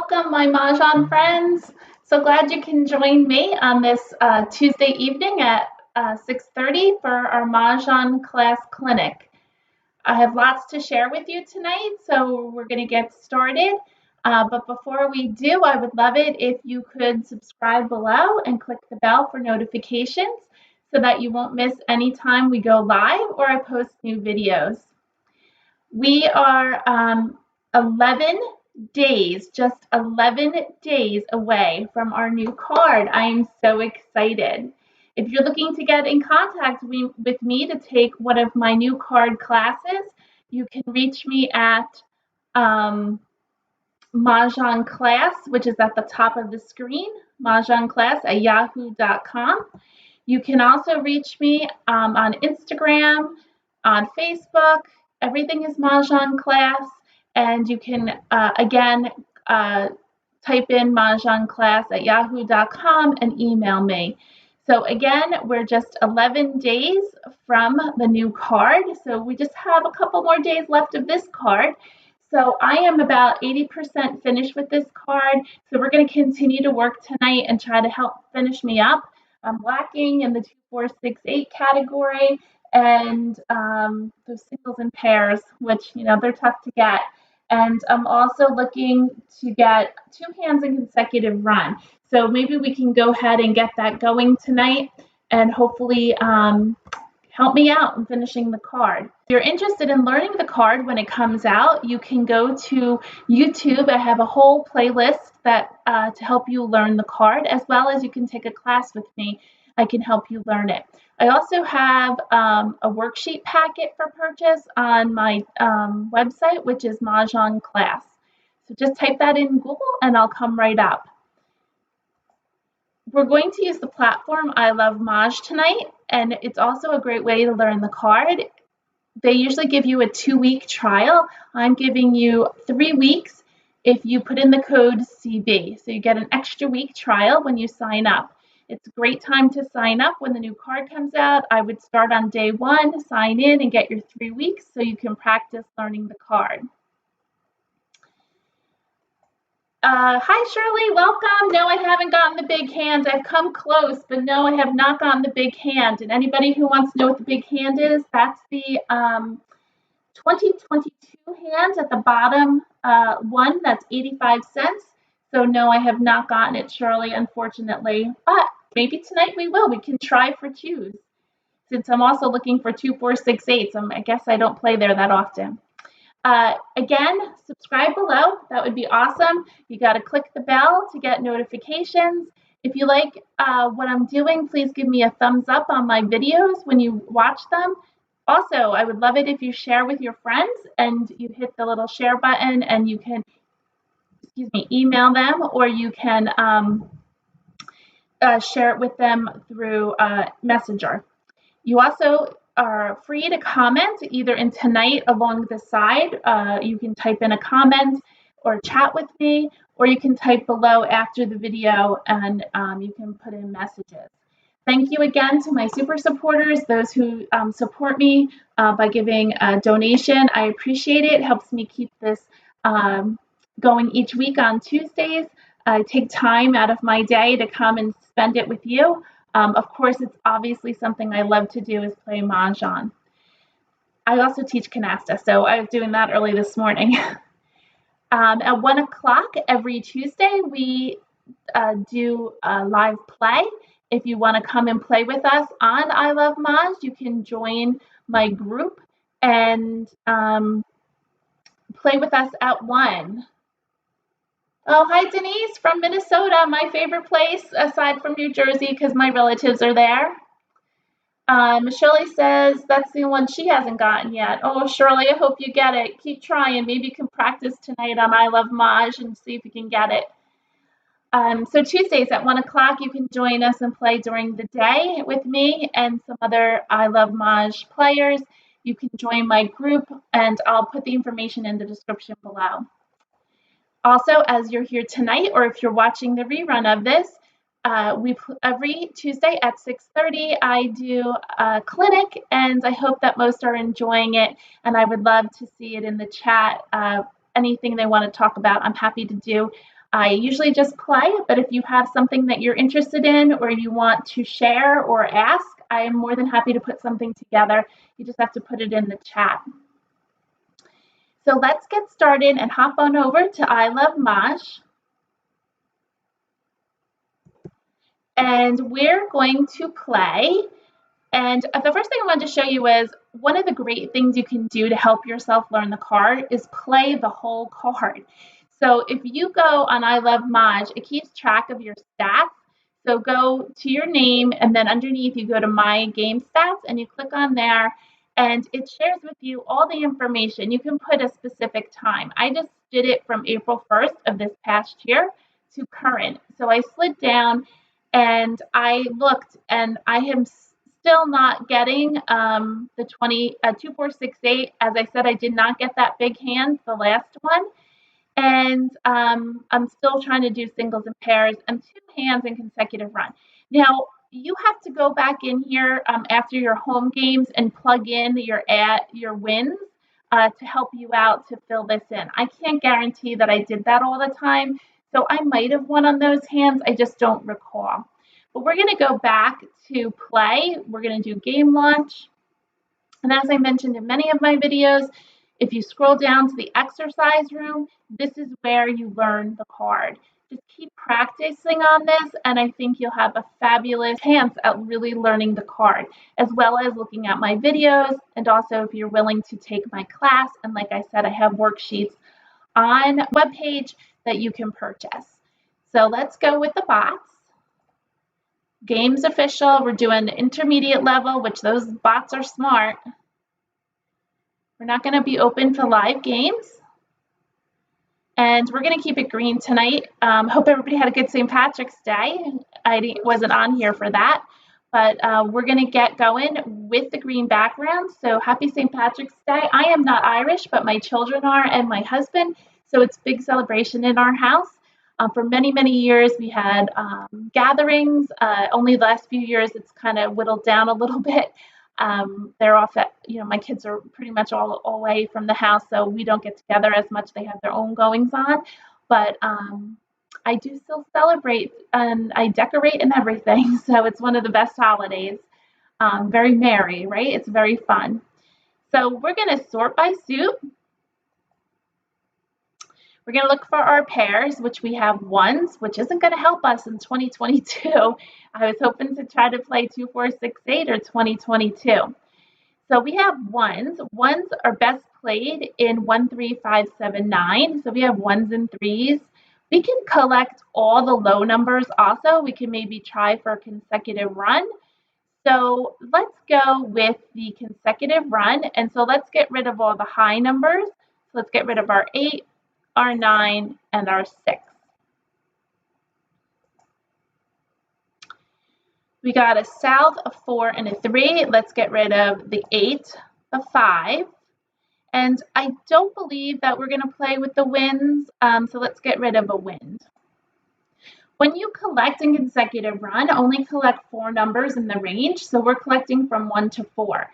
Welcome, my Mahjong friends. So glad you can join me on this Tuesday evening at 6:30 for our Mahjong class clinic. I have lots to share with you tonight, so we're going to get started. But before we do, I would love it if you could subscribe below and click the bell for notifications so that you won't miss any time we go live or I post new videos. We are 11 days, just 11 days away from our new card. I am so excited. If you're looking to get in contact with me to take one of my new card classes, you can reach me at Mahjong class, which is at the top of the screen, mahjongclass@yahoo.com. You can also reach me on Instagram, on Facebook. Everything is Mahjong class. And you can, again, type in mahjongclass@yahoo.com and email me. So again, we're just 11 days from the new card. So we just have a couple more days left of this card. So I am about 80% finished with this card. So we're going to continue to work tonight and try to help finish me up. I'm lacking in the 2, 4, 6, 8 category and those singles and pairs, which, they're tough to get. And I'm also looking to get 2 hands in consecutive run. So maybe we can go ahead and get that going tonight and hopefully help me out in finishing the card. If you're interested in learning the card when it comes out, you can go to YouTube. I have a whole playlist that to help you learn the card, as well as you can take a class with me. I can help you learn it. I also have a worksheet packet for purchase on my website, which is Mahjong class. So just type that in Google and I'll come right up. We're going to use the platform ilovemahj tonight, and it's also a great way to learn the card. They usually give you a 2-week trial. I'm giving you 3 weeks if you put in the code CB. So you get an extra week trial when you sign up. It's a great time to sign up when the new card comes out. I would start on day 1, sign in, and get your 3 weeks so you can practice learning the card. Hi, Shirley. Welcome. No, I haven't gotten the big hands. I've come close, but no, I have not gotten the big hand. And anybody who wants to know what the big hand is, that's the 2022 hand at the bottom one. That's 85 cents. So no, I have not gotten it, Shirley, unfortunately. But maybe tonight we will. We can try for 2s. Since I'm also looking for 2, 4, 6, 8. I guess I don't play there that often. Again, subscribe below. That would be awesome. You got to click the bell to get notifications. If you like what I'm doing, please give me a thumbs up on my videos when you watch them. Also, I would love it if you share with your friends and you hit the little share button and you can, email them, or you can share it with them through Messenger. You also are free to comment either in tonight along the side. You can type in a comment or chat with me, or you can type below after the video and you can put in messages. Thank you again to my super supporters, those who support me by giving a donation. I appreciate it. It helps me keep this going each week on Tuesdays. I take time out of my day to come and spend it with you. Of course, it's obviously something I love to do is play Mahjong. I also teach canasta, so I was doing that early this morning. At 1 o'clock every Tuesday, we do a live play. If you want to come and play with us on ilovemahj, you can join my group and play with us at 1. Oh, hi, Denise from Minnesota, my favorite place aside from New Jersey because my relatives are there. Shirley says that's the one she hasn't gotten yet. Oh, Shirley, I hope you get it. Keep trying. Maybe you can practice tonight on ilovemahj and see if you can get it. So Tuesdays at 1 o'clock, you can join us and play during the day with me and some other ilovemahj players. You can join my group, and I'll put the information in the description below. Also, as you're here tonight, or if you're watching the rerun of this, every Tuesday at 6:30, I do a clinic, and I hope that most are enjoying it, and I would love to see it in the chat. Anything they want to talk about, I'm happy to do. I usually just play, but if you have something that you're interested in or you want to share or ask, I am more than happy to put something together. You just have to put it in the chat. So let's get started and hop on over to I Love Maj. And we're going to play. And the first thing I wanted to show you is one of the great things you can do to help yourself learn the card is play the whole card. So if you go on I Love Maj, it keeps track of your stats. So go to your name and then underneath you go to My Game Stats and you click on there and it shares with you all the information. You can put a specific time. I just did it from April 1st of this past year to current. So I slid down and I looked and I am still not getting the 2468. As I said, I did not get that big hand, the last one. And I'm still trying to do singles and pairs and 2 hands in consecutive run. Now, you have to go back in here after your home games and plug in your wins to help you out to fill this in. I can't guarantee that I did that all the time, so I might have won on those hands. I just don't recall. But we're going to go back to play. We're going to do game launch. And as I mentioned in many of my videos, if you scroll down to the exercise room, this is where you learn the card. Just keep practicing on this, and I think you'll have a fabulous chance at really learning the card, as well as looking at my videos, and also if you're willing to take my class. And like I said, I have worksheets on the webpage that you can purchase. So let's go with the bots. Games official, we're doing intermediate level, which those bots are smart. We're not going to be open for live games. And we're going to keep it green tonight. Hope everybody had a good St. Patrick's Day. I wasn't on here for that. But we're going to get going with the green background. So happy St. Patrick's Day. I am not Irish, but my children are and my husband. So it's a big celebration in our house. For many, many years, we had gatherings. Only the last few years, it's kind of whittled down a little bit. They're off at, my kids are pretty much all away from the house, so we don't get together as much. They have their own goings on. But I do still celebrate, and I decorate and everything. So it's one of the best holidays. Very merry, right? It's very fun. So we're going to sort by suit. We're going to look for our pairs, which we have ones, which isn't going to help us in 2022. I was hoping to try to play 2468 or 2022. So we have ones. Ones are best played in 1, 3, 5, 7, 9. So we have ones and threes. We can collect all the low numbers also. We can maybe try for a consecutive run. So let's go with the consecutive run. And so let's get rid of all the high numbers. So let's get rid of our 8, our 9, and our 6. We got a south, a 4, and a 3. Let's get rid of the 8, the 5. And I don't believe that we're going to play with the winds, so let's get rid of a wind. When you collect in consecutive run, only collect 4 numbers in the range, so we're collecting from 1 to 4.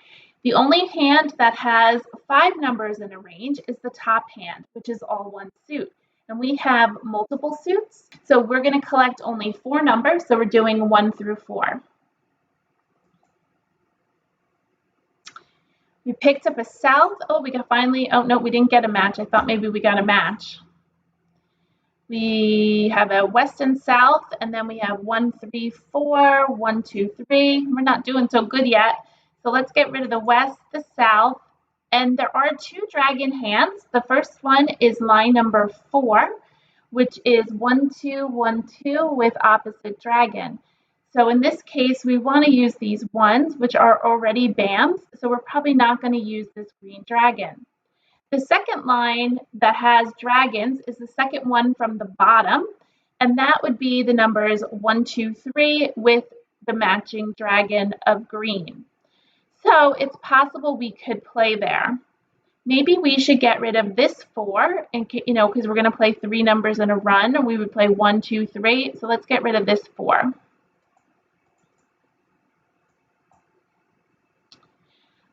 The only hand that has 5 numbers in a range is the top hand, which is all one suit. And we have multiple suits, so we're going to collect only 4 numbers, so we're doing 1 through 4. We picked up a south. Oh, we got finally, oh no, we didn't get a match. I thought maybe we got a match. We have a west and south, and then we have 1, 3, 4, 1, 2, 3. We're not doing so good yet. So let's get rid of the west, the south, and there are 2 dragon hands. The first one is line number 4, which is 1, 2, 1, 2 with opposite dragon. So in this case, we want to use these ones, which are already BAMs, so we're probably not going to use this green dragon. The second line that has dragons is the second one from the bottom, and that would be the numbers 1, 2, 3 with the matching dragon of green. So it's possible we could play there. Maybe we should get rid of this 4, and because we're going to play 3 numbers in a run, and we would play 1, 2, 3. So let's get rid of this 4.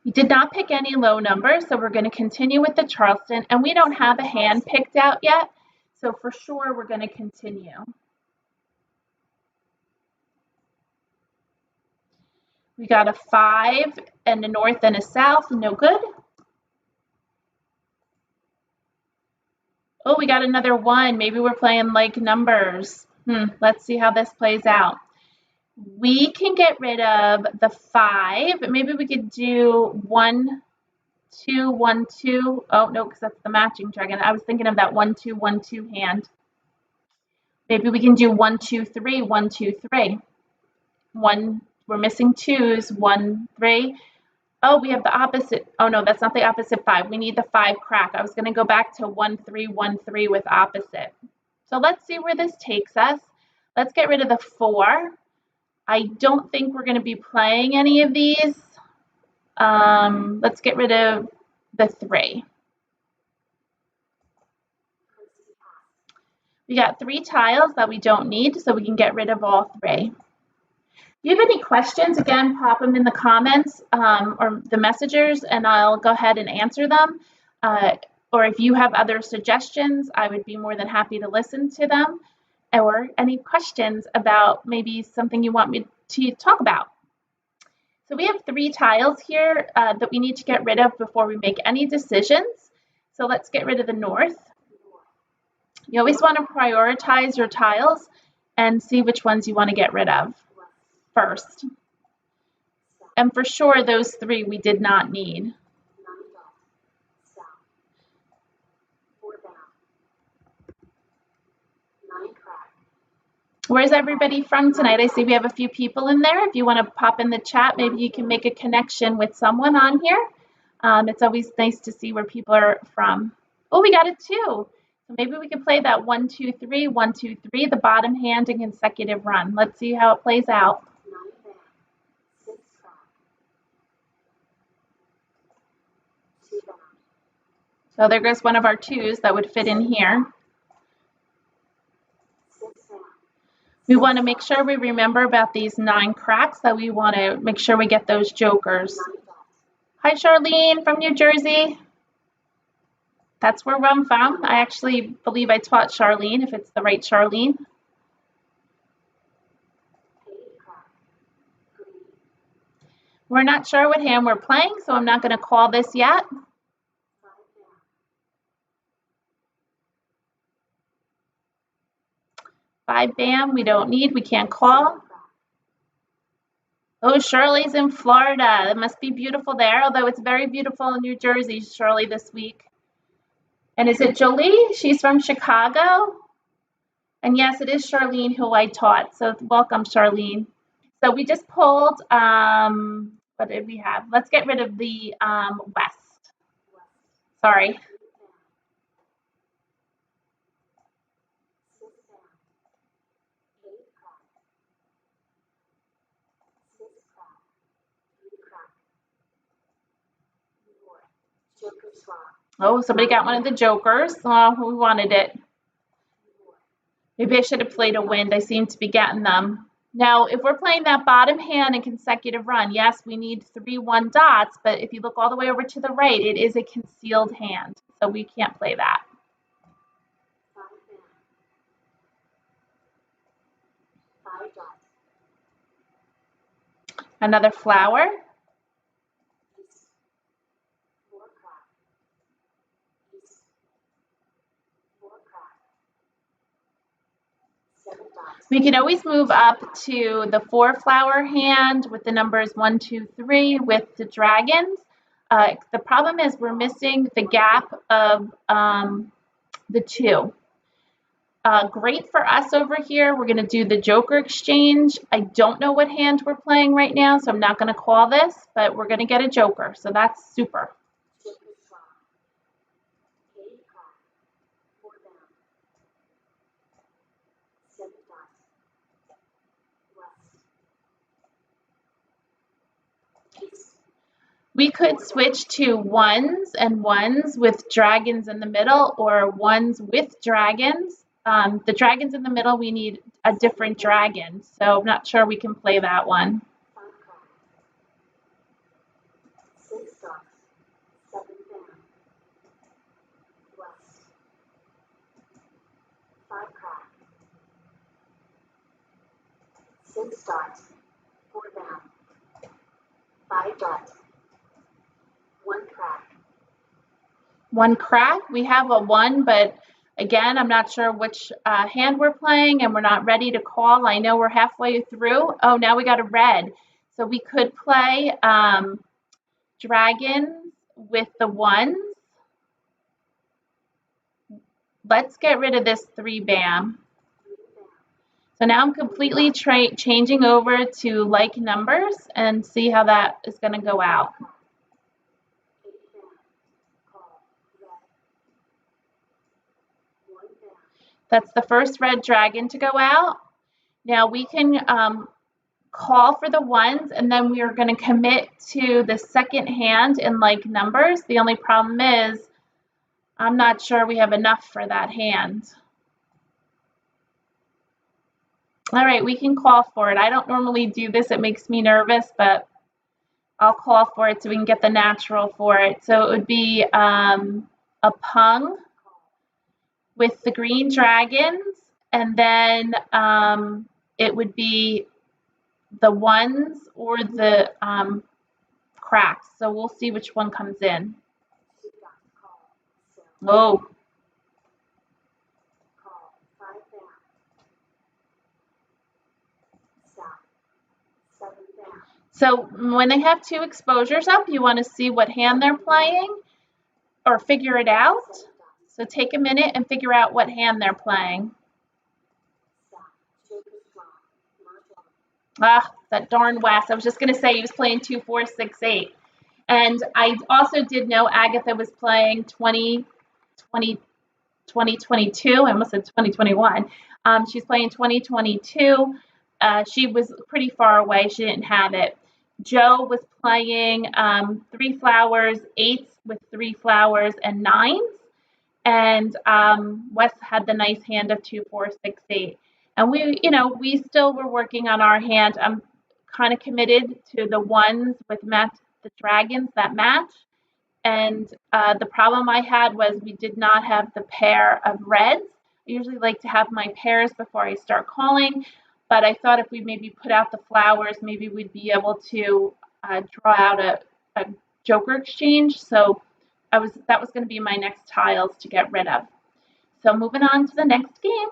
We did not pick any low numbers, so we're going to continue with the Charleston, and we don't have a hand picked out yet. So for sure, we're going to continue. We got a 5 and a north and a south, no good. Oh, we got another 1. Maybe we're playing like numbers. Let's see how this plays out. We can get rid of the 5. Maybe we could do 1, 2, 1, 2. Oh, no, because that's the matching dragon. I was thinking of that 1, 2, 1, 2 hand. Maybe we can do 1, 2, 3, 1, 2, 3. 1, we're missing 2s, 1, 3. Oh, we have the opposite. Oh, no, that's not the opposite 5. We need the 5 crack. I was going to go back to 1, 3, 1, 3 with opposite. So let's see where this takes us. Let's get rid of the 4. I don't think we're going to be playing any of these. Let's get rid of the 3. We got 3 tiles that we don't need, so we can get rid of all 3. If you have any questions, again, pop them in the comments or the messengers, and I'll go ahead and answer them. Or if you have other suggestions, I would be more than happy to listen to them. Or any questions about maybe something you want me to talk about. So we have 3 tiles here that we need to get rid of before we make any decisions. So let's get rid of the north. You always want to prioritize your tiles and see which ones you want to get rid of first. And for sure, those 3 we did not need. Where's everybody from tonight? I see we have a few people in there. If you want to pop in the chat, maybe you can make a connection with someone on here. It's always nice to see where people are from. Oh, we got a 2. So maybe we can play that 1, 2, 3, 1, 2, 3, the bottom hand in consecutive run. Let's see how it plays out. So there goes one of our 2s that would fit in here. We want to make sure we remember about these 9 cracks, that we want to make sure we get those jokers. Hi, Charlene from New Jersey. That's where I'm from. I actually believe I taught Charlene, if it's the right Charlene. We're not sure what hand we're playing, so I'm not going to call this yet. Five bam, we don't need, we can't call. Oh, Shirley's in Florida. It must be beautiful there, although it's very beautiful in New Jersey, Shirley, this week. And is it Jolie? She's from Chicago. And yes, it is Charlene who I taught. So welcome, Charlene. So we just pulled, what did we have? Let's get rid of the west. Sorry. Oh, somebody got one of the jokers. Oh, we wanted it. Maybe I should have played a wind. I seem to be getting them. Now, if we're playing that bottom hand in consecutive run, yes, we need 3 1 dots, but if you look all the way over to the right, it is a concealed hand, so we can't play that. Another flower. We can always move up to the 4 flower hand with the numbers 1, 2, 3 with the dragons. The problem is we're missing the gap of the 2. Great for us over here. We're going to do the joker exchange. I don't know what hand we're playing right now, so I'm not going to call this, but we're going to get a joker, so that's super. We could switch to 1s and 1s with dragons in the middle, or 1s with dragons. The dragons in the middle, we need a different dragon, so I'm not sure we can play that one. 6 dot, 4 down, 5 dot, 1 crack. 1 crack. We have a 1, but again, I'm not sure which hand we're playing, and we're not ready to call. I know we're halfway through. Oh, now we got a red. So we could play dragons with the 1s. Let's get rid of this 3 bam. So now I'm completely changing over to like numbers and see how that is going to go out. That's the first red dragon to go out. Now we can call for the 1s, and then we are going to commit to the second hand in like numbers. The only problem is I'm not sure we have enough for that hand. All right, we can call for it. I don't normally do this. It makes me nervous, but I'll call for it so we can get the natural for it. So it would be a pung with the green dragons, and then it would be the 1s or the cracks. So we'll see which one comes in. Oh. So when they have 2 exposures up, you want to see what hand they're playing or figure it out. So take a minute and figure out what hand they're playing. Ah, that darn West. I was just going to say he was playing 2, 4, 6, 8. And I also did know Agatha was playing 2022. I almost said 2021. She's playing 2022. She was pretty far away. She didn't have it. Joe was playing 3 flowers, 8s with 3 flowers, and 9s. And Wes had the nice hand of 2, 4, 6, 8. And we still were working on our hand. I'm kind of committed to the 1s with the dragons that match. And the problem I had was we did not have the pair of reds. I usually like to have my pairs before I start calling, but I thought if we maybe put out the flowers, maybe we'd be able to draw out a joker exchange. So that was going to be my next tiles to get rid of. So moving on to the next game.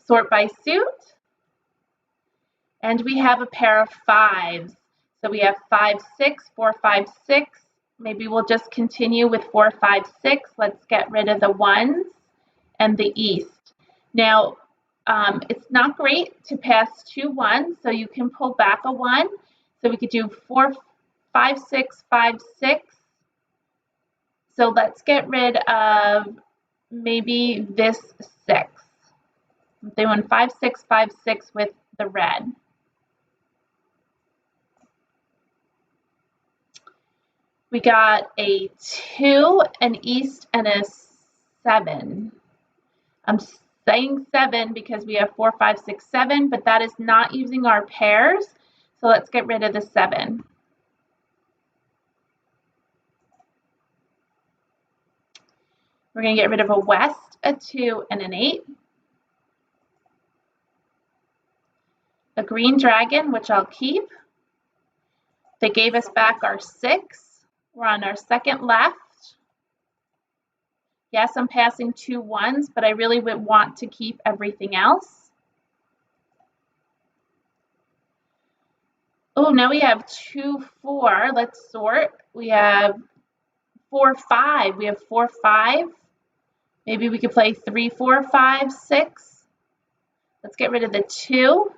Sort by suit. And we have a pair of 5s. So we have 5, 6, 4, 5, 6. Maybe we'll just continue with 4, 5, 6. Let's get rid of the 1s and the east. Now, it's not great to pass 2 1s, so you can pull back a 1. So we could do 4, 5, 6, 5, 6. So let's get rid of maybe this 6. They went 5, 6, 5, 6 with the red. We got a 2, an east, and a 7. I'm saying 7 because we have 4, 5, 6, 7, but that is not using our pairs. So let's get rid of the 7. We're going to get rid of a west, a 2, and an 8. A green dragon, which I'll keep. They gave us back our 6. We're on our second left. Yes, I'm passing 2 1s, but I really would want to keep everything else. Oh, now we have 2, 4. Let's sort. We have 4, 5. We have 4, 5. Maybe we could play 3, 4, 5, 6. Let's get rid of the 2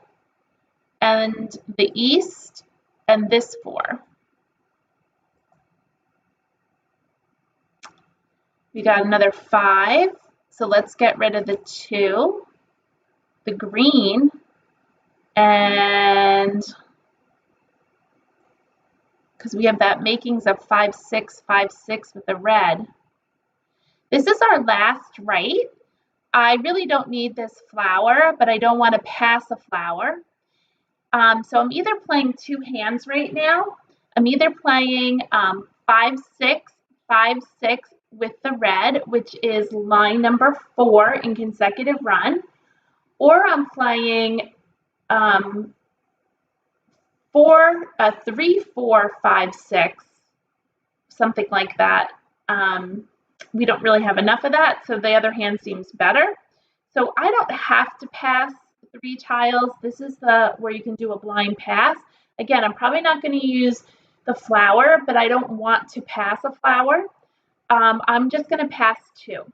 and the east and this 4. We got another 5, so let's get rid of the 2, the green, and because we have that makings of 5, 6, 5, 6 with the red. This is our last right. I really don't need this flower, but I don't want to pass a flower. So I'm either playing 2 hands right now. I'm either playing 5, 6, 5, 6, with the red, which is line number 4 in consecutive run, or I'm playing 3, 4, 5, 6, something like that. We don't really have enough of that, so the other hand seems better. So I don't have to pass 3 tiles. This is where you can do a blind pass. Again, I'm probably not going to use the flower, but I don't want to pass a flower. I'm just going to pass 2.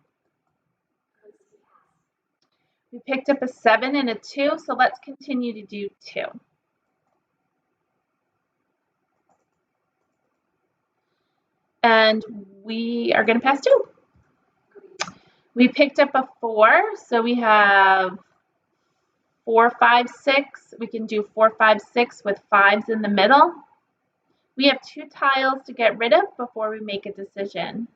We picked up a 7 and a 2, so let's continue to do 2. And we are going to pass 2. We picked up a 4, so we have 4, 5, 6. We can do 4, 5, 6 with 5s in the middle. We have 2 tiles to get rid of before we make a decision.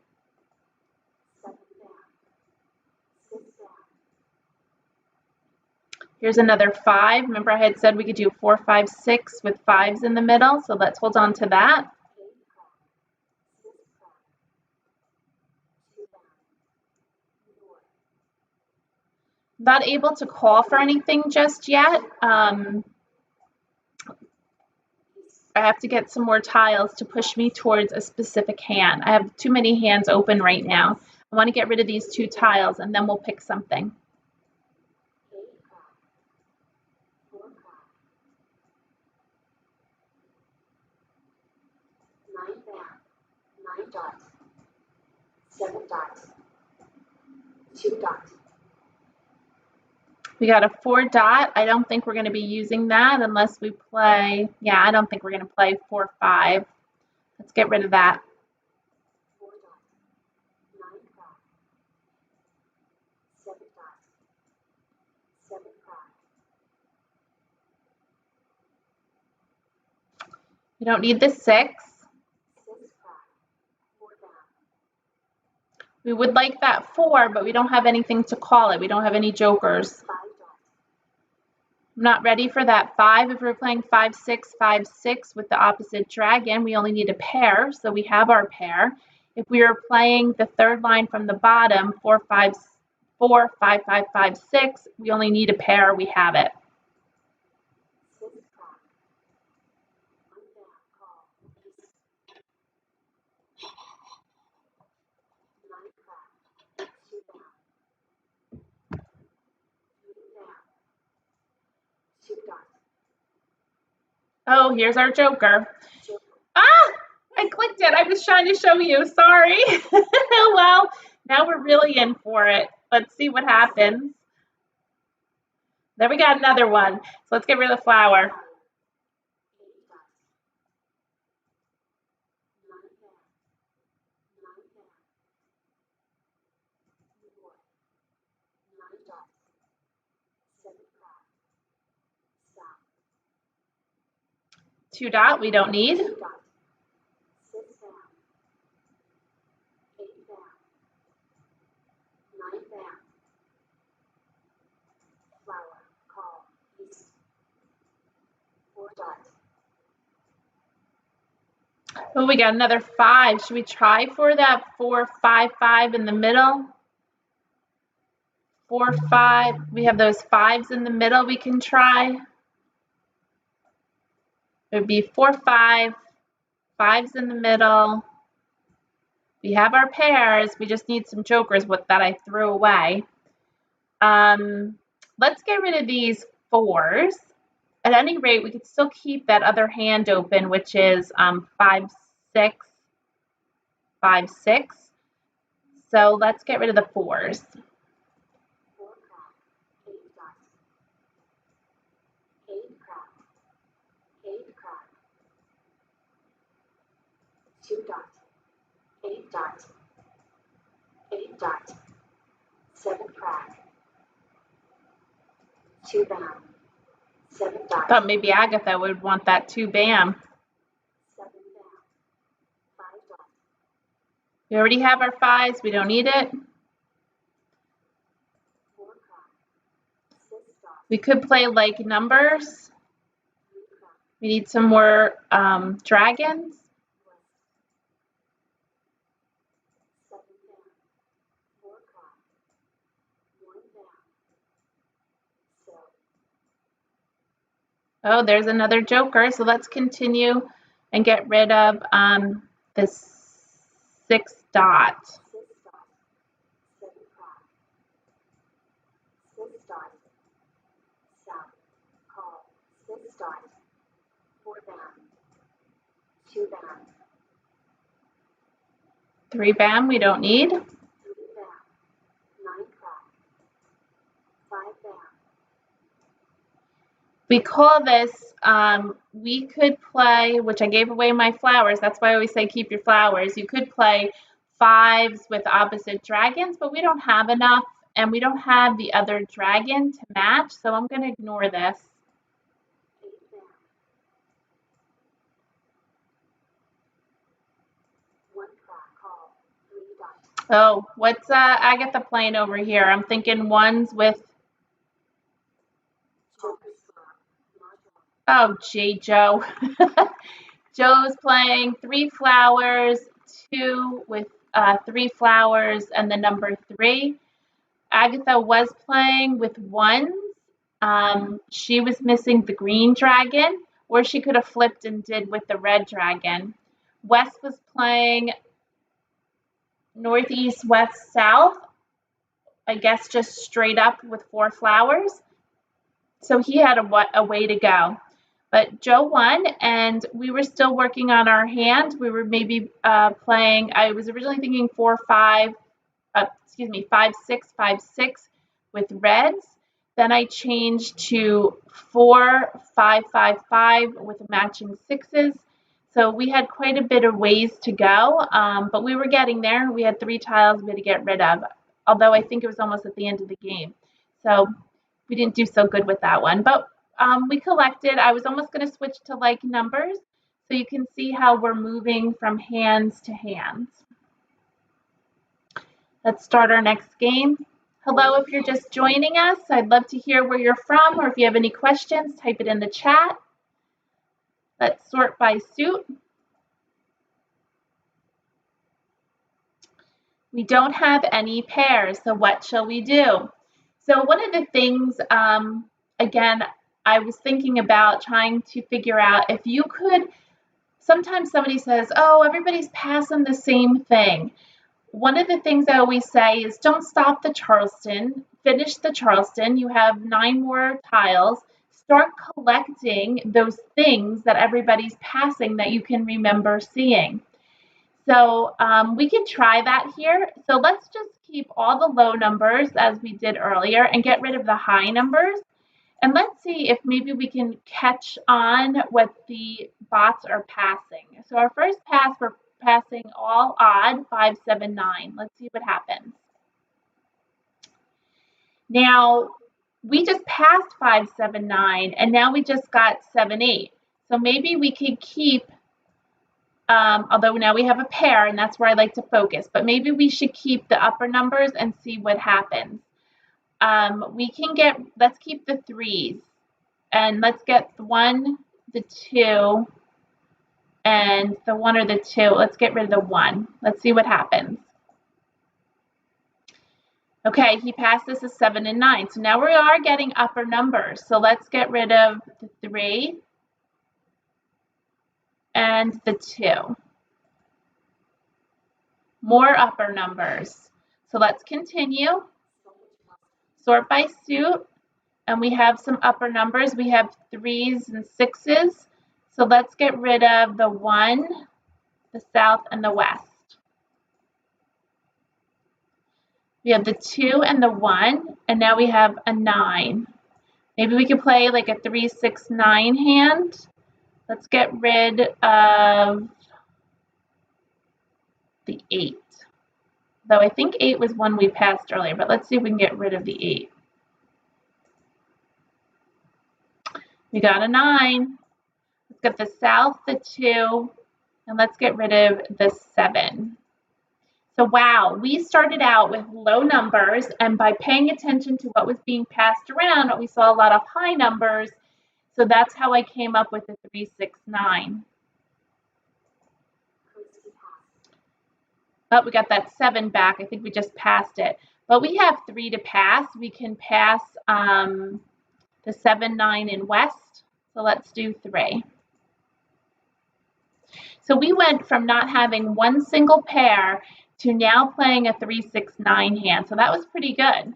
Here's another 5. Remember I had said we could do 4, 5, 6 with 5s in the middle, so let's hold on to that. Not able to call for anything just yet. I have to get some more tiles to push me towards a specific hand. I have too many hands open right now. I want to get rid of these 2 tiles and then we'll pick something. Dot, 7 dot, 2 dot. We got a 4 dot. I don't think we're going to be using that unless we play, yeah, I don't think we're going to play 4, 5. Let's get rid of that. 4 dot, 9 crack, 7 dot, 7 crack. We don't need the 6. We would like that 4, but we don't have anything to call it. We don't have any jokers. I'm not ready for that 5. If we're playing 5, 6, 5, 6 with the opposite dragon, we only need a pair, so we have our pair. If we are playing the 3rd line from the bottom, 4, 5, 4, 5, 5, 5, 6, we only need a pair, we have it. Oh, here's our joker. Ah, I clicked it. I was trying to show you. Sorry. Well, now we're really in for it. Let's see what happens. There we got another one. So let's get rid of the flower. Two dot, we don't need. Oh, we got another 5. Should we try for that 4, 5, 5 in the middle? 4, 5. We have those 5s in the middle we can try. It would be 4, 5, 5s in the middle. We have our pairs. We just need some jokers that I threw away. Let's get rid of these 4s. At any rate, we could still keep that other hand open, which is 5, 6, 5, 6. So let's get rid of the 4s. 2 dot, 8 dot, 8 dot, 7 crack, 2 bam, 7 dot. Thought maybe Agatha would want that 2 bam. 7 bam, 5 dot. We already have our 5s. We don't need it. 4 crack, 6 dot. We could play like numbers. We need some more dragons. Oh, there's another joker. So let's continue and get rid of the 6 dot. 6 dot, 7 crack. 6 dot, south, call. 6 dot, 4 bam, 2 bam, 3 bam we don't need. 3 bam, 9 crack, 5 bam. We call this, we could play, which I gave away my flowers. That's why I always say keep your flowers. You could play 5s with opposite dragons, but we don't have enough, and we don't have the other dragon to match, so I'm going to ignore this. 8 bam. 1 crack, call. 3 dot. Oh, what's Agatha playing over here? I'm thinking 1s with, Joker's draw. Mahjong. oh, gee, Joe. Joe's playing 3 flowers, 2 with 3 flowers, and the number 3. Agatha was playing with 1s. She was missing the green dragon, or she could have flipped and did with the red dragon. Wes was playing northeast, west, south, I guess just straight up with 4 flowers. So he had a way to go. But Joe won, and we were still working on our hand. We were maybe playing, I was originally thinking 4, 5, 5, 6, 5, 6 with reds. Then I changed to 4, 5, 5, 5 with matching 6s. So we had quite a bit of ways to go, but we were getting there. We had 3 tiles we had to get rid of, although I think it was almost at the end of the game. So we didn't do so good with that one, but we collected. I was almost going to switch to like numbers, so you can see how we're moving from hands to hands. Let's start our next game. Hello, if you're just joining us, I'd love to hear where you're from, or if you have any questions, type it in the chat. Let's sort by suit. We don't have any pairs, so what shall we do? So one of the things, again, I was thinking about trying to figure out if you could, sometimes somebody says, oh, everybody's passing the same thing. One of the things I always say is don't stop the Charleston, finish the Charleston. You have 9 more tiles. Start collecting those things that everybody's passing that you can remember seeing. So we can try that here. So let's just keep all the low numbers as we did earlier and get rid of the high numbers. And let's see if maybe we can catch on what the bots are passing. So our first pass, we're passing all odd, 5, 7, 9. Let's see what happens. Now, we just passed 5, 7, 9, and now we just got 7, 8. So maybe we could keep, although now we have a pair, and that's where I like to focus, but maybe we should keep the upper numbers and see what happens. Let's keep the 3s, and let's get the 1, the 2, and the 1 or the 2. Let's get rid of the 1. Let's see what happens. Okay, he passed us a 7 and 9. So now we are getting upper numbers. So let's get rid of the 3 and the 2. More upper numbers. So let's continue. Sort by suit. And we have some upper numbers. We have 3s and 6s. So let's get rid of the 1, the south, and the west. We have the 2 and the 1, and now we have a 9. Maybe we could play like a 3, 6, 9 hand. Let's get rid of the 8. Though I think 8 was one we passed earlier, but let's see if we can get rid of the 8. We got a 9. Let's get the south, the 2, and let's get rid of the 7. So wow, we started out with low numbers, and by paying attention to what was being passed around, we saw a lot of high numbers. So that's how I came up with the 3, 6, 9. Oh, we got that 7 back. I think we just passed it. But we have 3 to pass. We can pass the 7, 9 in west. So let's do 3. So we went from not having one single pair to now playing a 3, 6, 9 hand. So that was pretty good.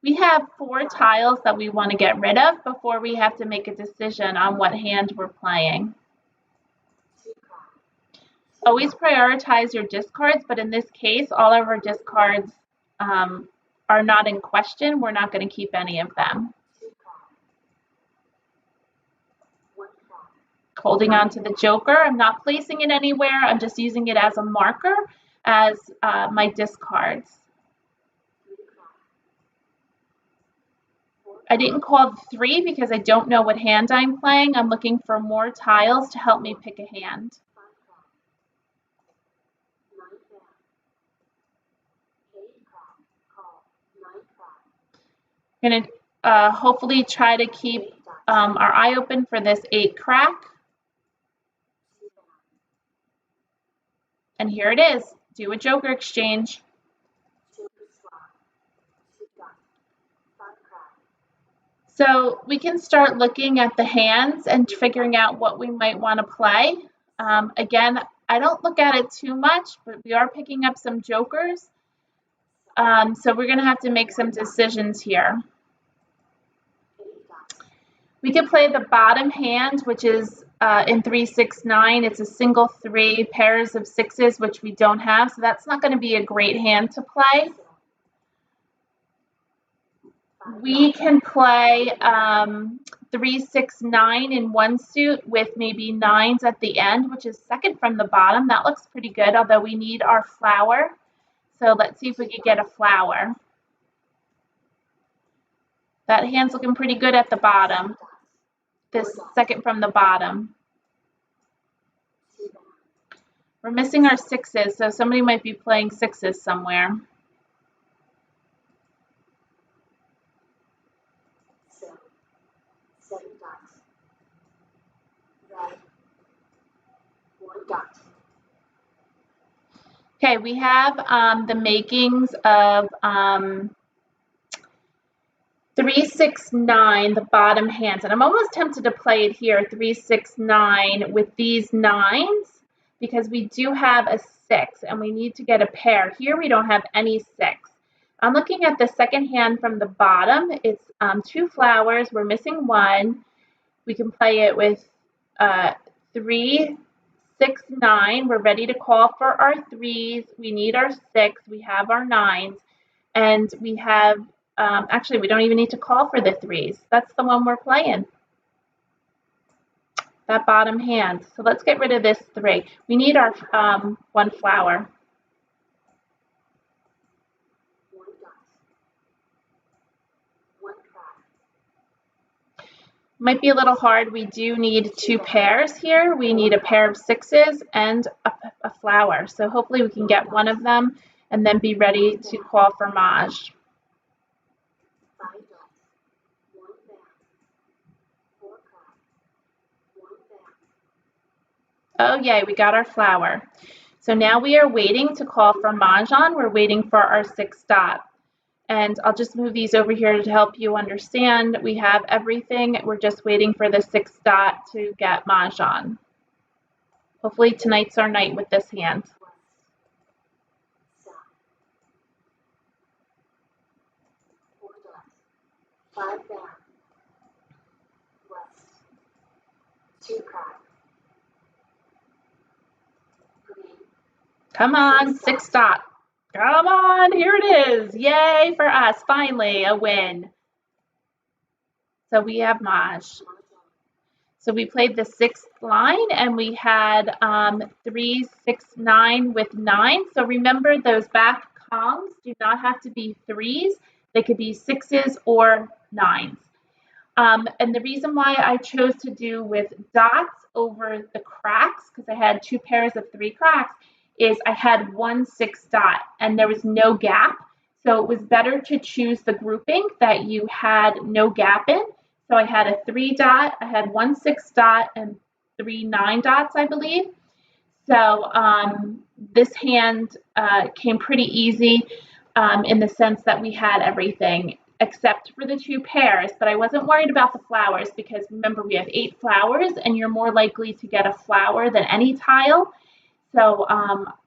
We have 4 tiles that we want to get rid of before we have to make a decision on what hand we're playing. Always prioritize your discards, but in this case, all of our discards are not in question. We're not going to keep any of them. Holding on to the joker. I'm not placing it anywhere. I'm just using it as a marker as my discards. I didn't call 3 because I don't know what hand I'm playing. I'm looking for more tiles to help me pick a hand. I'm going to hopefully try to keep our eye open for this 8 crack. And here it is. Do a joker exchange. So we can start looking at the hands and figuring out what we might want to play. Again, I don't look at it too much, but we are picking up some jokers. So we're going to have to make some decisions here. We could play the bottom hand, which is in 3, 6, 9. It's a single 3, pairs of 6s, which we don't have. So that's not going to be a great hand to play. We can play 3, 6, 9 in one suit with maybe 9s at the end, which is second from the bottom. That looks pretty good, although we need our flower. So let's see if we can get a flower. That hand's looking pretty good at the bottom. This second from the bottom. We're missing our 6s, so somebody might be playing 6s somewhere. Okay, we have the makings of 3, 6, 9, the bottom hands. And I'm almost tempted to play it here, 3, 6, 9, with these 9s, because we do have a 6, and we need to get a pair. Here we don't have any 6. I'm looking at the second hand from the bottom. It's 2 flowers. We're missing 1. We can play it with 3, 6, 9. We're ready to call for our 3s. We need our 6. We have our 9s. And we have, actually, we don't even need to call for the 3s. That's the one we're playing. That bottom hand. So let's get rid of this 3. We need our 1 flower. Might be a little hard. We do need 2 pairs here. We need a pair of 6s and a flower. So hopefully we can get one of them and then be ready to call for Mahj. Oh yay, we got our flower. So now we are waiting to call for Mahjong. We're waiting for our 6 dot. And I'll just move these over here to help you understand. We have everything. We're just waiting for the 6 dot to get Mahjong. Hopefully tonight's our night with this hand. Come on, 6 dot. Come on, here it is. Yay for us, finally, a win. So we have Mahj. So we played the 6th line and we had 3, 6, 9 with 9. So remember those back Kongs do not have to be 3s. They could be 6s or 9s. And the reason why I chose to do with dots over the cracks, because I had 2 pairs of 3 cracks, is I had 1 6 dot and there was no gap. So it was better to choose the grouping that you had no gap in. So I had a 3 dot, I had 1 6 dot, and 3 9 dots, I believe. So this hand came pretty easy in the sense that we had everything. except for the 2 pairs, but I wasn't worried about the flowers because remember we have 8 flowers and you're more likely to get a flower than any tile. So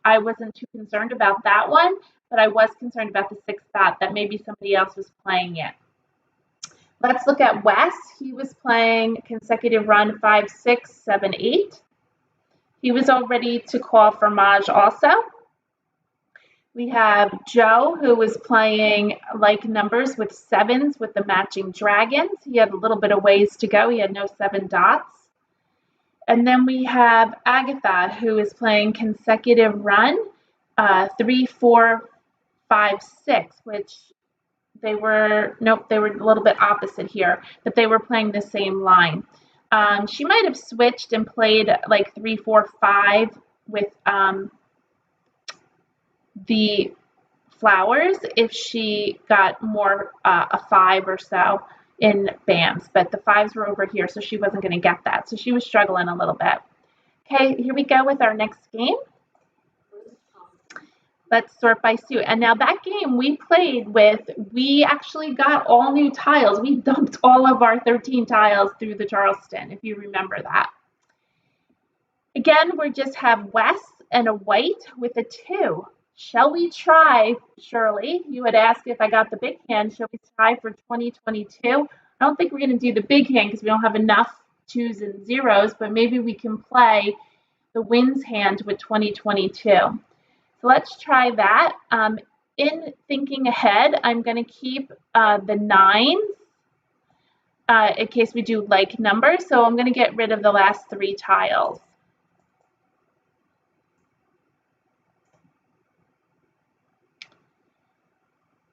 I wasn't too concerned about that one, but I was concerned about the 6th dot that maybe somebody else was playing it. Let's look at Wes. He was playing consecutive run 5, 6, 7, 8. He was all ready to call for Maj also. We have Joe, who was playing like numbers with 7s with the matching dragons. He had a little bit of ways to go. He had no 7 dots. And then we have Agatha, who is playing consecutive run 3, 4, 5, 6, which they were a little bit opposite here, but they were playing the same line. She might have switched and played like 3, 4, 5 with the flowers if she got more a 5 or so in BAMs, but the 5s were over here, so she wasn't going to get that. So she was struggling a little bit. Okay, here we go with our next game. Let's sort by suit. And now that game we played with, we actually got all new tiles. We dumped all of our 13 tiles through the Charleston, if you remember that. Again, we just have Wes and a white with a 2. Shall we try, Shirley? You had asked if I got the big hand. Shall we try for 2022? I don't think we're going to do the big hand because we don't have enough 2s and 0s, but maybe we can play the wins hand with 2022. So let's try that. In thinking ahead, I'm going to keep the 9s in case we do like numbers. So I'm going to get rid of the last 3 tiles.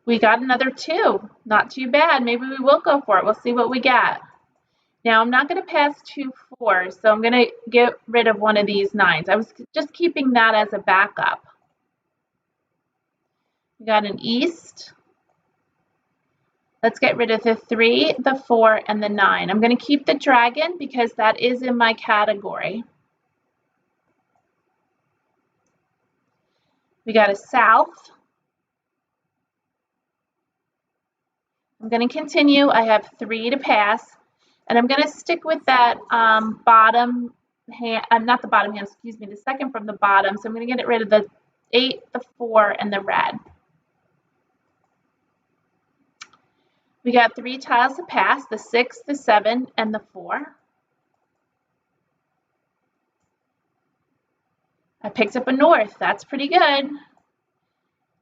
We got another 2. Not too bad. Maybe we will go for it. We'll see what we get. Now, I'm not going to pass 2 4s, so I'm going to get rid of one of these 9s. I was just keeping that as a backup. We got an east. Let's get rid of the 3, the 4, and the 9. I'm going to keep the dragon because that is in my category. We got a south. I'm going to continue. I have 3 to pass. And I'm going to stick with that bottom hand, not the bottom hand, excuse me, the second from the bottom. So I'm going to get rid of the 8, the 4, and the red. We got 3 tiles to pass, the 6, the 7, and the 4. I picked up a north. That's pretty good.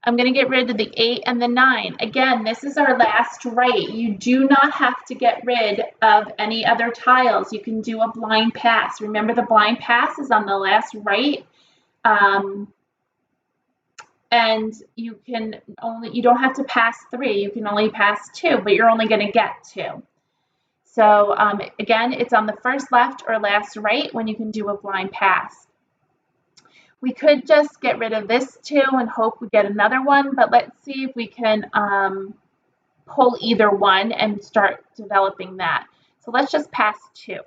I'm going to get rid of the 8 and the 9. Again, this is our last right. You do not have to get rid of any other tiles. You can do a blind pass. Remember, the blind pass is on the last right. And you don't have to pass 3. You can only pass 2, but you're only going to get 2. So again, it's on the first left or last right when you can do a blind pass. We could just get rid of this 2 and hope we get another one, but let's see if we can pull either one and start developing that. So let's just pass 2.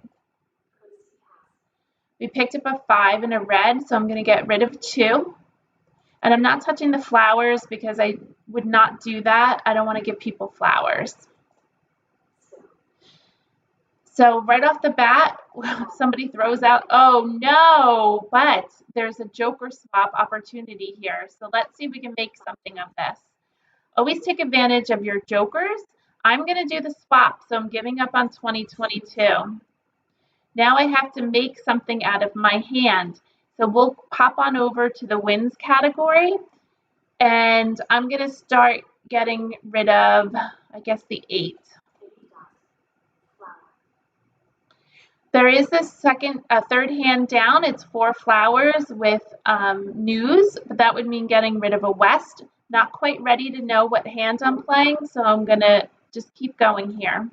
We picked up a 5 and a red, so I'm going to get rid of 2. And I'm not touching the flowers because I would not do that. I don't want to give people flowers. So right off the bat, somebody throws out, oh no, but there's a joker swap opportunity here. So let's see if we can make something of this. Always take advantage of your jokers. I'm going to do the swap, so I'm giving up on 2022. Now I have to make something out of my hand. So we'll pop on over to the wins category, and I'm going to start getting rid of, I guess, the 8. There is this third hand down. It's 4 flowers with news, but that would mean getting rid of a west. Not quite ready to know what hand I'm playing, so I'm going to just keep going here.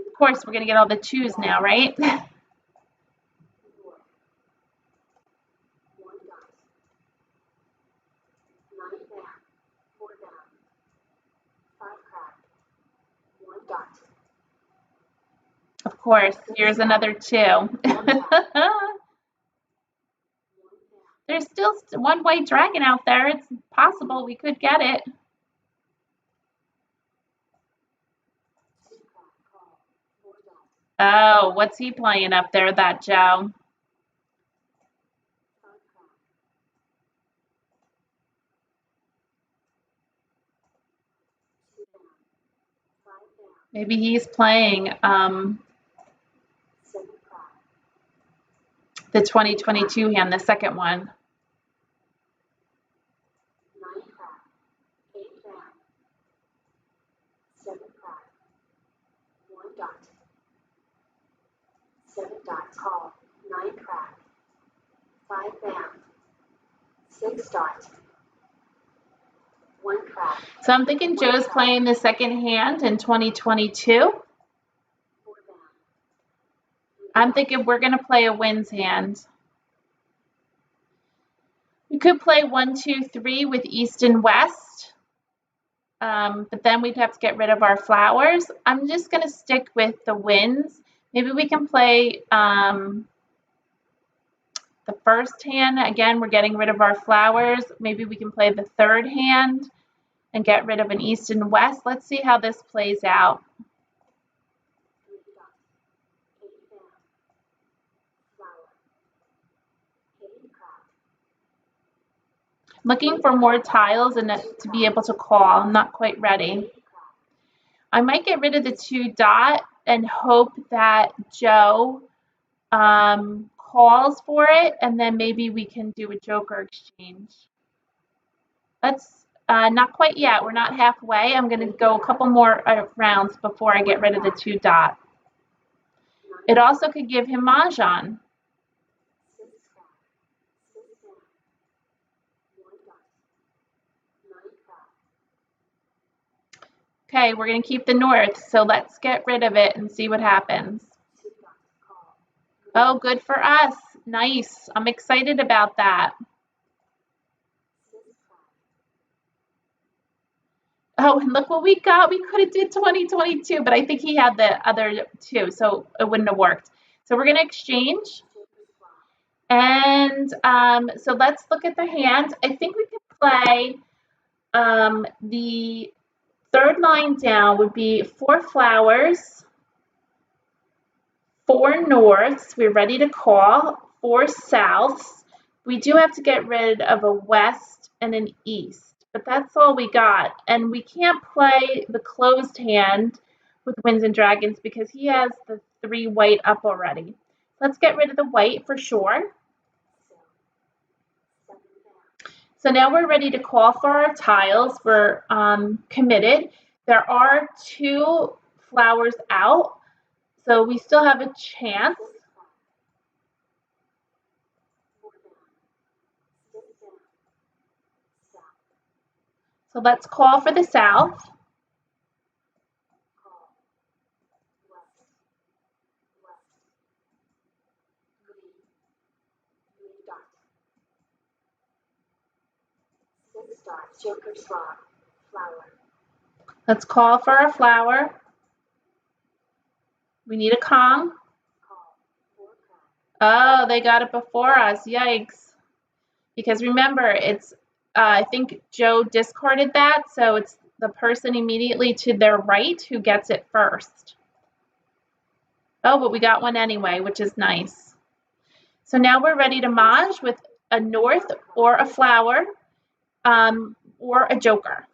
Of course, we're going to get all the 2s now, right? Of course, here's another 2. There's still one white dragon out there. It's possible we could get it. Oh, what's he playing up there, that Joe? Maybe he's playing the 2022 hand, the second one. Call, 9 crack, 5 band, 6 dot, 1 crack. So I'm thinking Joe's playing the second hand in 2022. I'm thinking we're going to play a wins hand. We could play 1, 2, 3 with East and West, but then we'd have to get rid of our flowers. I'm just going to stick with the wins. Maybe we can play the first hand. Again, we're getting rid of our flowers. Maybe we can play the third hand and get rid of an East and West. Let's see how this plays out. I'm looking for more tiles and to be able to call. I'm not quite ready. I might get rid of the 2 dot and hope that Joe calls for it, and then maybe we can do a joker exchange. Let's not quite yet. We're not halfway. I'm going to go a couple more rounds before I get rid of the 2 dot. It also could give him Mahjong. Okay, we're going to keep the north, so let's get rid of it and see what happens. Oh, good for us. Nice. I'm excited about that. Oh, and look what we got. We could have did 2022, but I think he had the other 2, so it wouldn't have worked. So we're going to exchange. And so let's look at the hand. I think we could play the third line down would be 4 flowers, 4 norths. We're ready to call. 4 souths. We do have to get rid of a west and an east, but that's all we got. And we can't play the closed hand with Winds and Dragons because he has the 3 white up already. Let's get rid of the white for sure. So now we're ready to call for our tiles. We're committed. There are 2 flowers out, so we still have a chance. So let's call for the south. Joker's flower. Let's call for a flower. We need a Kong. Oh, they got it before us. Yikes. Because remember, it's I think Joe discarded that, so it's the person immediately to their right who gets it first. Oh, but we got one anyway, which is nice. So now we're ready to Mahj with a north or a flower or a joker.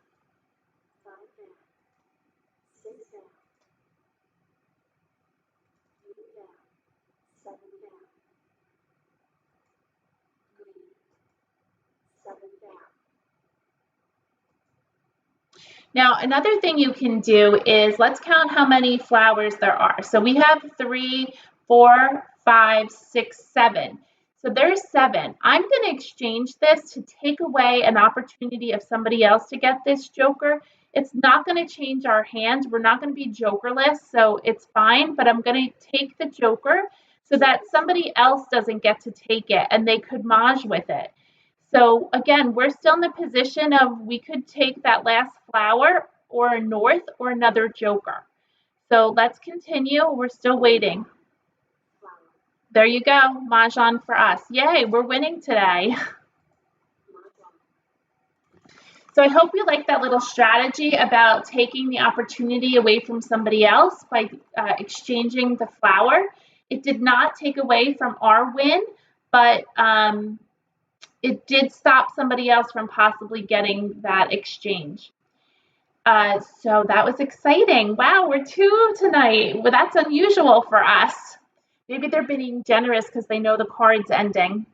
Now, another thing you can do is let's count how many flowers there are. So we have 3, 4, 5, 6, 7. So there's 7. I'm going to exchange this to take away an opportunity of somebody else to get this joker. It's not going to change our hand. We're not going to be jokerless, so it's fine. But I'm going to take the joker so that somebody else doesn't get to take it and they could Mahj with it. So again, we're still in the position of we could take that last flower or a north or another joker. So let's continue. We're still waiting. There you go. Mahjong for us. Yay, we're winning today. So I hope you like that little strategy about taking the opportunity away from somebody else by exchanging the flower. It did not take away from our win, but it did stop somebody else from possibly getting that exchange. So that was exciting. Wow, we're 2 tonight. Well, that's unusual for us. Maybe they're being generous because they know the card's ending.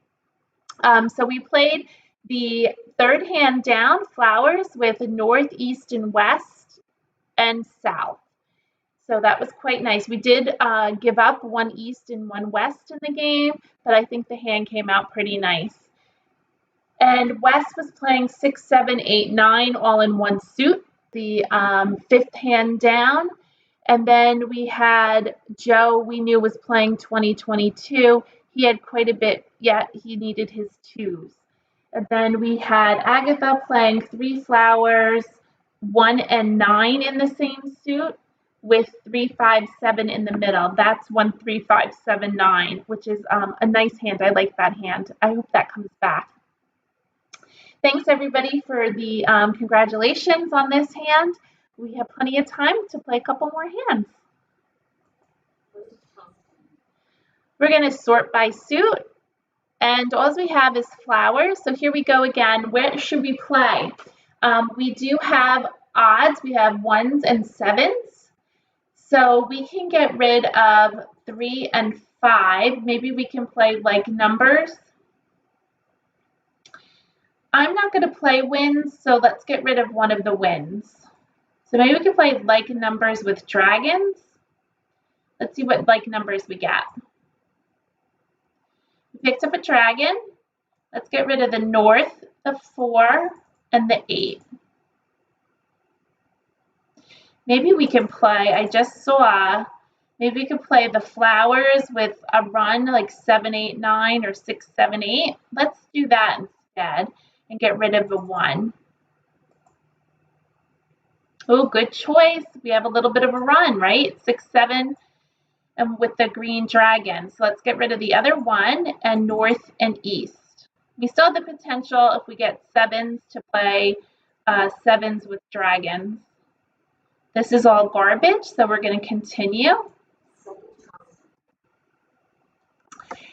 So we played the third hand down, flowers, with north, east, and west, and south. So that was quite nice. We did give up 1 east and 1 west in the game, but I think the hand came out pretty nice. And West was playing 6, 7, 8, 9, all in one suit, the fifth hand down. And then we had Joe, we knew was playing 2022. He had quite a bit, yet he needed his 2s. And then we had Agatha playing 3 flowers, 1 and 9 in the same suit, with 3, 5, 7 in the middle. That's 1, 3, 5, 7, 9, which is a nice hand. I like that hand. I hope that comes back. Thanks everybody for the congratulations on this hand. We have plenty of time to play a couple more hands. We're going to sort by suit, and all we have is flowers. So here we go again. Where should we play? We do have odds. We have 1s and 7s. So we can get rid of 3 and 5. Maybe we can play like numbers. I'm not going to play wins, so let's get rid of one of the wins. So maybe we can play like numbers with dragons. Let's see what like numbers we get. We picked up a dragon. Let's get rid of the north, the 4, and the 8. Maybe we can play, I just saw, maybe we could play the flowers with a run like 7, 8, 9 or 6, 7, 8. Let's do that instead and get rid of the 1. Oh, good choice. We have a little bit of a run, right? 6, 7, and with the green dragon. So let's get rid of the other 1 and north and east. We still have the potential if we get 7s to play 7s with dragons. This is all garbage, so we're going to continue.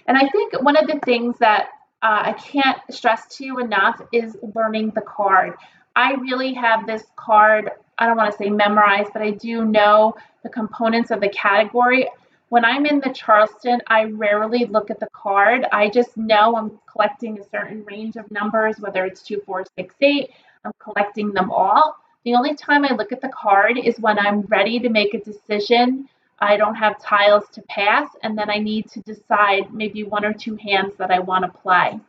And I think one of the things that I can't stress to you enough is learning the card. I really have this card, I don't want to say memorized, but I do know the components of the category. When I'm in the Charleston, I rarely look at the card. I just know I'm collecting a certain range of numbers, whether it's 2, 4, 6, 8. I'm collecting them all. The only time I look at the card is when I'm ready to make a decision. I don't have tiles to pass, and then I need to decide maybe 1 or 2 hands that I want to play.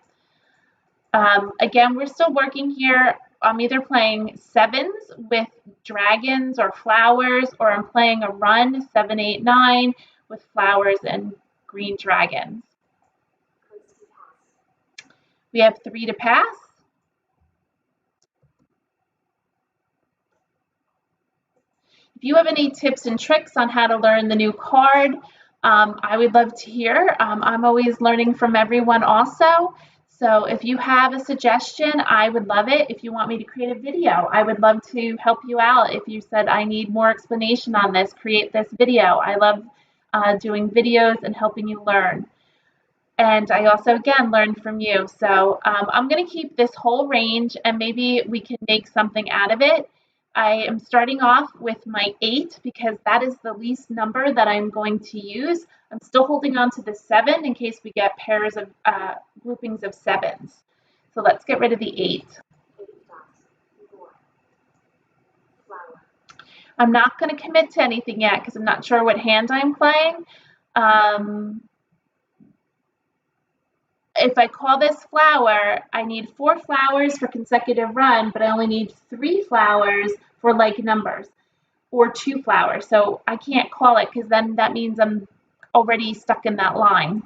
Again, we're still working here. I'm either playing 7s with dragons or flowers, or I'm playing a run, 7, 8, 9, with flowers and green dragons. We have 3 to pass. If you have any tips and tricks on how to learn the new card, I would love to hear. I'm always learning from everyone also. So if you have a suggestion, I would love it. If you want me to create a video, I would love to help you out. If you said, I need more explanation on this, create this video. I love doing videos and helping you learn. And I also, again, learn from you. So I'm going to keep this whole range, and maybe we can make something out of it. I am starting off with my 8 because that is the least number that I'm going to use. I'm still holding on to the 7 in case we get pairs of groupings of 7s. So let's get rid of the 8. I'm not going to commit to anything yet because I'm not sure what hand I'm playing. If I call this flower, I need 4 flowers for consecutive run, but I only need 3 flowers for like numbers, or 2 flowers. So I can't call it because then that means I'm already stuck in that line.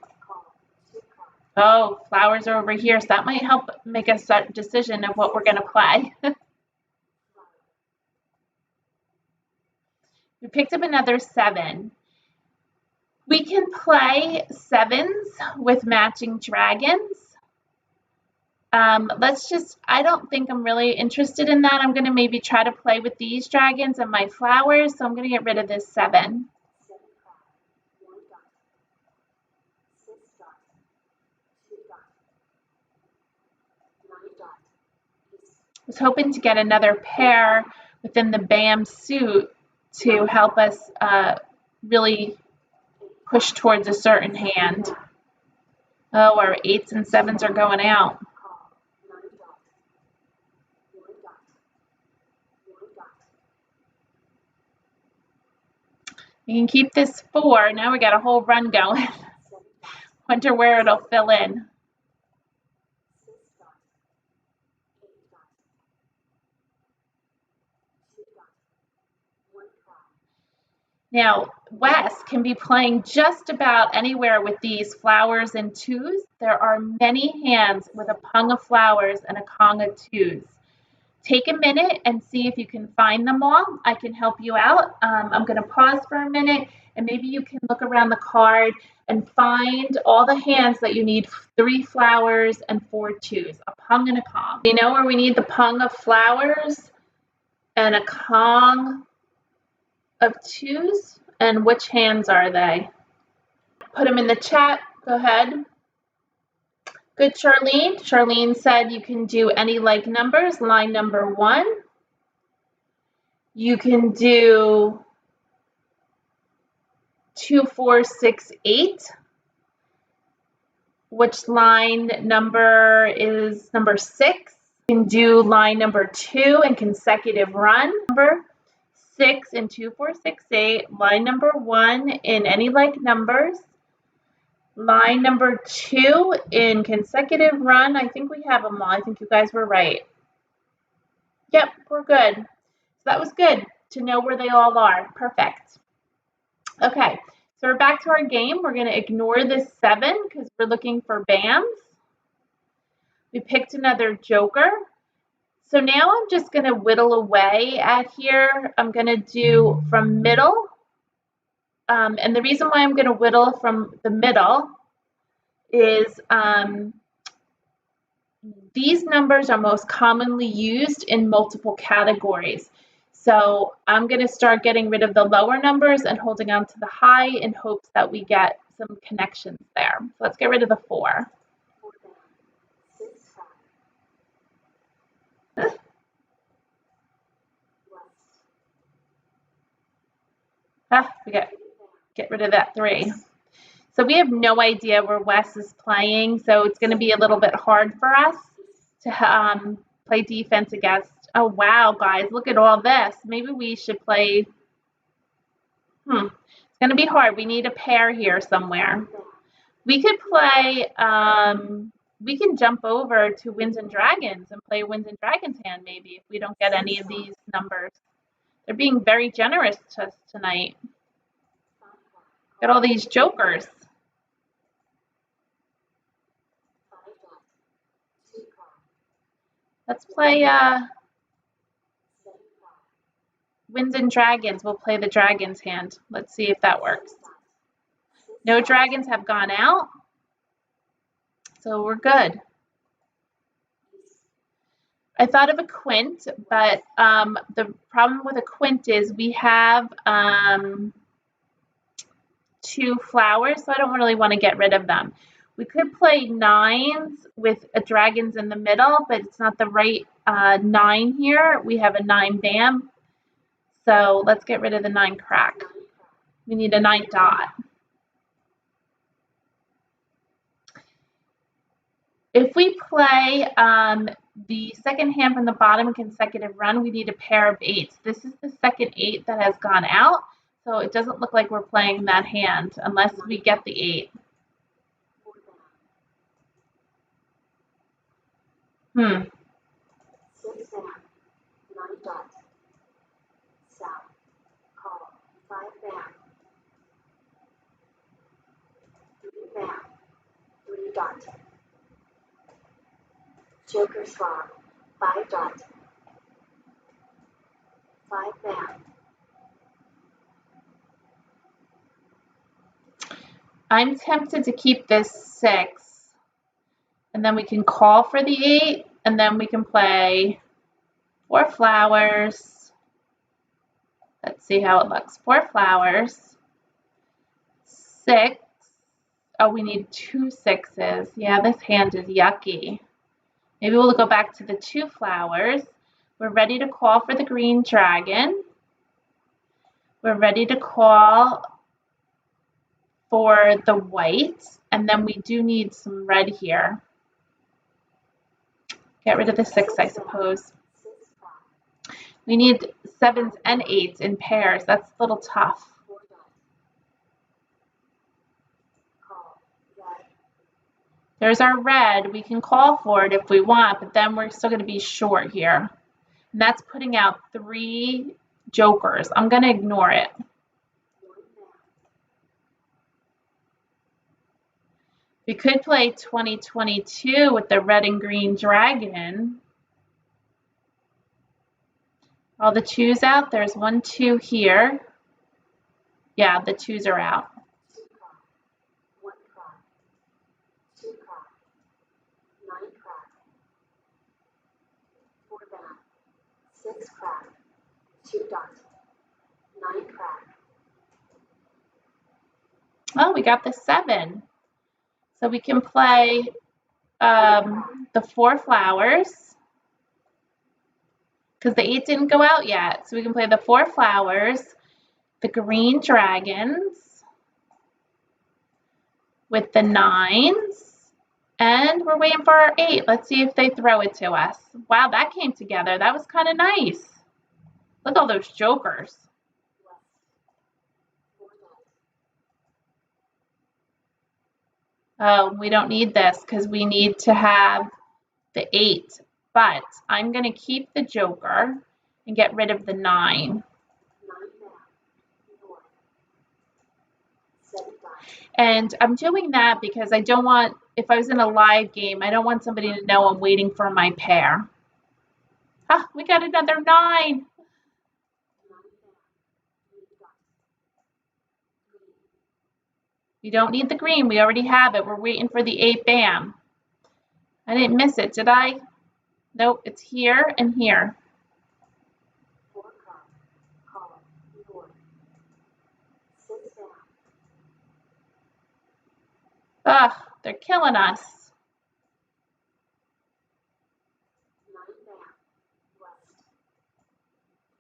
Oh, flowers are over here, so that might help make a decision of what we're going to play. We picked up another 7. We can play 7s with matching dragons, I don't think I'm really interested in that. I'm going to maybe try to play with these dragons and my flowers. So I'm going to get rid of this 7. 7 card, 1 dot, 6 dot, 2 dot, 9 dot, east, I was hoping to get another pair within the BAM suit to help us really push towards a certain hand. Oh, our 8s and 7s are going out. call, 9 dot, 1 dot, 1 dot, You can keep this 4. Now we got a whole run going. 7 dot, Wonder where it'll fill in. 6 dot, 8 dot, 2 dot, 1 card, Now, Wes can be playing just about anywhere with these flowers and 2s. There are many hands with a pung of flowers and a kong of 2s. Take a minute and see if you can find them all. I can help you out. I'm going to pause for a minute, and maybe you can look around the card and find all the hands that you need 3 flowers and 4 2s, a pung and a kong. You know where we need the pung of flowers and a kong of 2s? And which hands are they? Put them in the chat. Go ahead. Good, Charlene. Charlene said you can do any like numbers, line number 1. You can do 2, 4, 6, 8. Which line number is number 6? You can do line number 2 in consecutive run. Number 6 in 2, 4, 6, 8. Line number 1 in any like numbers. Line number 2 in consecutive run. I think we have them all. I think you guys were right. Yep, we're good. So that was good to know where they all are. Perfect. Okay, so we're back to our game. We're going to ignore this 7 because we're looking for BAMs. We picked another joker. So now I'm just going to whittle away at here. I'm going to do from middle. And the reason why I'm going to whittle from the middle is these numbers are most commonly used in multiple categories. So I'm going to start getting rid of the lower numbers and holding on to the high in hopes that we get some connections there. So let's get rid of the 4. 4 bam, 6 5, west, We 3 bam, get rid of that 3. So we have no idea where Wes is playing, so it's going to be a little bit hard for us to play defense against. Oh, wow, guys, look at all this. Maybe we should play. It's going to be hard. We need a pair here somewhere. We could play, we can jump over to Winds and Dragons and play Winds and Dragons hand maybe if we don't get any of these numbers. They're being very generous to us tonight. Got all these jokers. 5 dot, 2 card, Let's play 7 card, Winds and Dragons. We'll play the Dragons hand. Let's see if that works. 7 dot, 6 No dot, dragons have gone out, so we're good. east, I thought of a quint, but the problem with a quint is we have 2 flowers, so I don't really want to get rid of them. We could play 9s with a dragons in the middle, but it's not the right 9 here. We have a 9 bam, so let's get rid of the 9 crack. 9 card, We need a 9 dot. If we play the second hand from the bottom in consecutive run, we need a pair of 8s. This is the second 8 that has gone out, so it doesn't look like we're playing that hand unless we get the 8. 4 bam, 6 bam, 9 dot, south, call, 5 bam, 3 bam, 3 dot, joker swap, 5 dot, 5 bam, I'm tempted to keep this 6 And then we can call for the 8, and then we can play 4 flowers. Let's see how it looks. 4 flowers. 6. Oh, we need 2 6s. Yeah, this hand is yucky. Maybe we'll go back to the 2 flowers. We're ready to call for the green dragon. We're ready to call for the white, and then we do need some red here. Get rid of the 6, I suppose. We need 7s and 8s in pairs. That's a little tough. There's our red. We can call for it if we want, but then we're still going to be short here. And that's putting out 3 jokers. I'm going to ignore it. We could play 2022 with the red and green dragon. All the 2s out. There's 1 2 here. Yeah, the 2s are out. 1 crack, 2 crack, 9 crack, 4 bam, 6 crack, 2 dot, 9 crack. Oh, we got the 7. So we can play the 4 flowers, because the 8 didn't go out yet. So we can play the 4 flowers, the green dragons with the 9s, and we're waiting for our 8. Let's see if they throw it to us. Wow, that came together. That was kind of nice. Look at all those jokers. Oh, we don't need this because we need to have the 8. But I'm going to keep the joker and get rid of the 9. And I'm doing that because I don't want, if I was in a live game, I don't want somebody to know I'm waiting for my pair. Ah, we got another 9. We don't need the green. We already have it. We're waiting for the 8 bam. I didn't miss it, did I? Nope, it's here and here. 4 crack, call, 4, 6 bam. Ugh, they're killing us. 9 bam, west,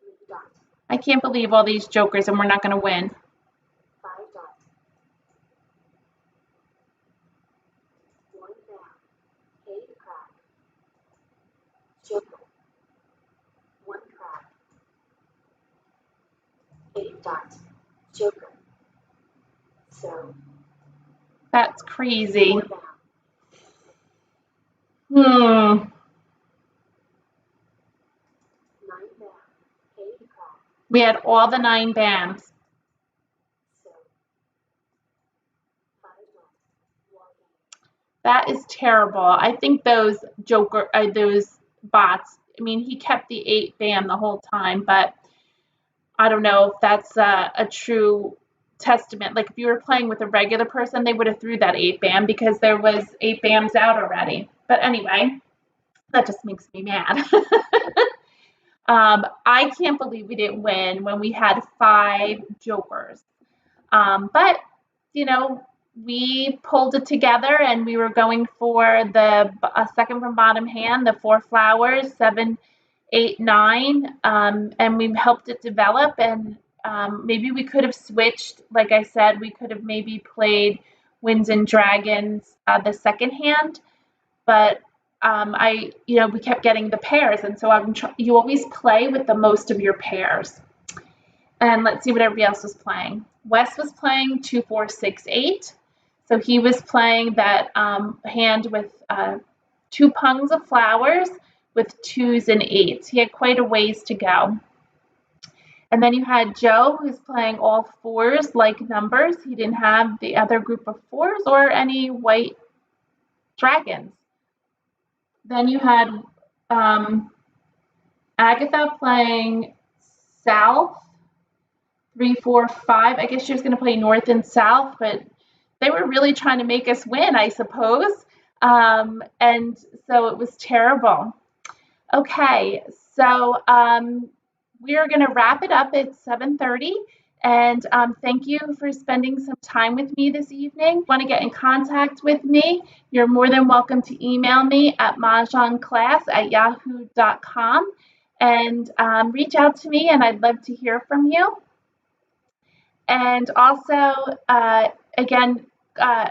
3 dot, I can't believe all these jokers and we're not going to win. 5 dot, 1 bam, 8 crack, joker, 1 crack, 8 dot, joker. So, That's crazy. 4 bam, Hmm. 9 bam, 8 crack. We had all the 9 bams. So, 5 dot, walking. That is terrible. I think those bots, I mean, he kept the 8 bam the whole time, but I don't know if that's a true testament. Like if you were playing with a regular person, they would have threw that 8 bam because there was 8 bams out already. But anyway, that just makes me mad. I can't believe we didn't win when we had 5 jokers. But, you know, we pulled it together and we were going for the second from bottom hand, the 4 flowers, 7, 8, 9, and we helped it develop. And maybe we could have switched. Like I said, we could have maybe played Winds and Dragons the second hand, but we kept getting the pairs, and so you always play with the most of your pairs. And let's see what everybody else was playing. Wes was playing 2, 4, 6, 8. So he was playing that hand with 2 pungs of flowers with 2s and 8s. He had quite a ways to go. And then you had Joe, who's playing all 4s, like numbers. He didn't have the other group of 4s or any white dragons. Then you had Agatha playing south, 3, 4, 5. I guess she was going to play north and south, but they were really trying to make us win, I suppose. And so it was terrible. Okay, so we are going to wrap it up at 7:30. And thank you for spending some time with me this evening. If you want to get in contact with me, you're more than welcome to email me at mahjonggclass@yahoo.com and reach out to me, and I'd love to hear from you. And also, again, uh,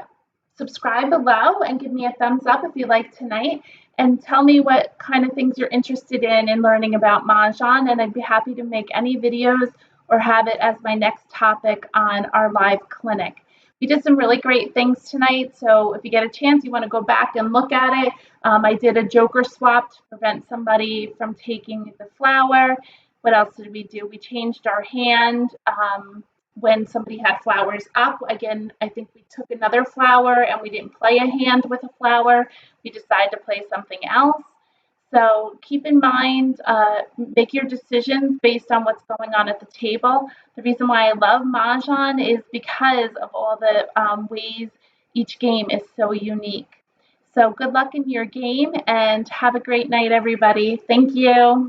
subscribe below and give me a thumbs up if you like tonight, and tell me what kind of things you're interested in learning about Mahjong, and I'd be happy to make any videos or have it as my next topic on our live clinic. We did some really great things tonight, so if you get a chance, you want to go back and look at it. I did a joker swap to prevent somebody from taking the flower. What else did we do? We changed our hand. When somebody had flowers up, again, I think we took another flower and we didn't play a hand with a flower. We decided to play something else. So keep in mind, make your decisions based on what's going on at the table. The reason why I love Mahjong is because of all the ways each game is so unique. So good luck in your game and have a great night, everybody. Thank you.